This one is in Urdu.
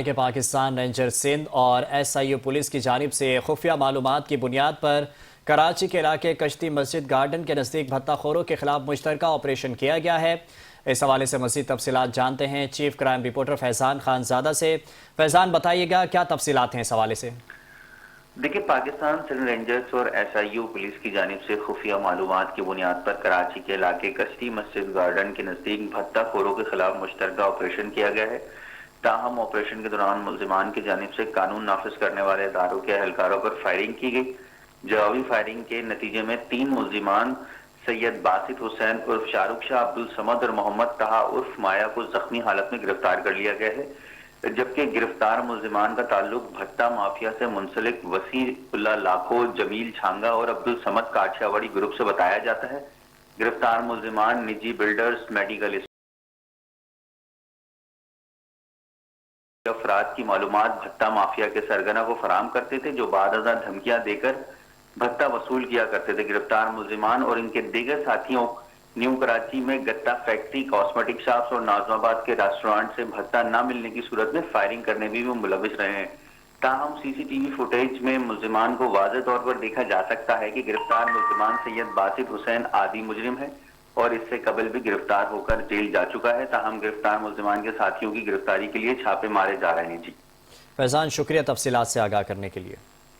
کہ پاکستان رینجر سندھ اور ایس آئی او پولیس کی جانب سے خفیہ معلومات کی بنیاد پر کراچی کے علاقے کشتی مسجد گارڈن کے نزدیک بھتہ خوروں کے خلاف مشترکہ آپریشن کیا گیا ہے۔ اس حوالے سے مزید تفصیلات جانتے ہیں چیف کرائم رپورٹر فیضان خان زادہ سے۔ فیضان، بتائیے گا کیا تفصیلات ہیں اس حوالے سے؟ دیکھیں، پاکستان سندھ رینجرز اور ایس آئی او پولیس کی جانب سے خفیہ معلومات کی بنیاد پر کراچی کے علاقے کشتی مسجد گارڈن کے نزدیک بھتہ خوروں کے خلاف مشترکہ آپریشن کیا گیا ہے۔ تاہم آپریشن کے دوران ملزمان کی جانب سے قانون نافذ کرنے والے اداروں کے اہلکاروں پر فائرنگ کی گئی۔ جوابی فائرنگ کے نتیجے میں 3 ملزمان سید باسط حسین عرف شاہ رخ شاہ، عبد الصمد اور محمد طہا عرف مایا کو زخمی حالت میں گرفتار کر لیا گیا ہے، جبکہ گرفتار ملزمان کا تعلق بھتہ مافیا سے منسلک وسیع اللہ لاکھو، جمیل چھانگا اور عبد الصمد کاٹھیاواڑی گروپ سے بتایا جاتا ہے۔ گرفتار ملزمان نجی بلڈرز، میڈیکل افراد کی معلومات بھتہ مافیا کے سرگنا کو فراہم کرتے تھے، جو بعد ازاں دھمکیاں دے کر بھتہ وصول کیا کرتے تھے۔ گرفتار ملزمان اور ان کے دیگر ساتھیوں نیو کراچی میں گتا فیکٹری، کاسمیٹک شاپس اور ناظم آباد کے ریسٹورانٹ سے بھتہ نہ ملنے کی صورت میں فائرنگ کرنے بھی وہ ملوث رہے ہیں۔ تاہم سی سی ٹی وی فوٹیج میں ملزمان کو واضح طور پر دیکھا جا سکتا ہے کہ گرفتار ملزمان سید باسط حسین عادی مجرم ہے اور اس سے قبل بھی گرفتار ہو کر جیل جا چکا ہے۔ تاہم گرفتار ملزمان کے ساتھیوں کی گرفتاری کے لیے چھاپے مارے جا رہے ہیں۔ فیضان، شکریہ تفصیلات سے آگاہ کرنے کے لیے۔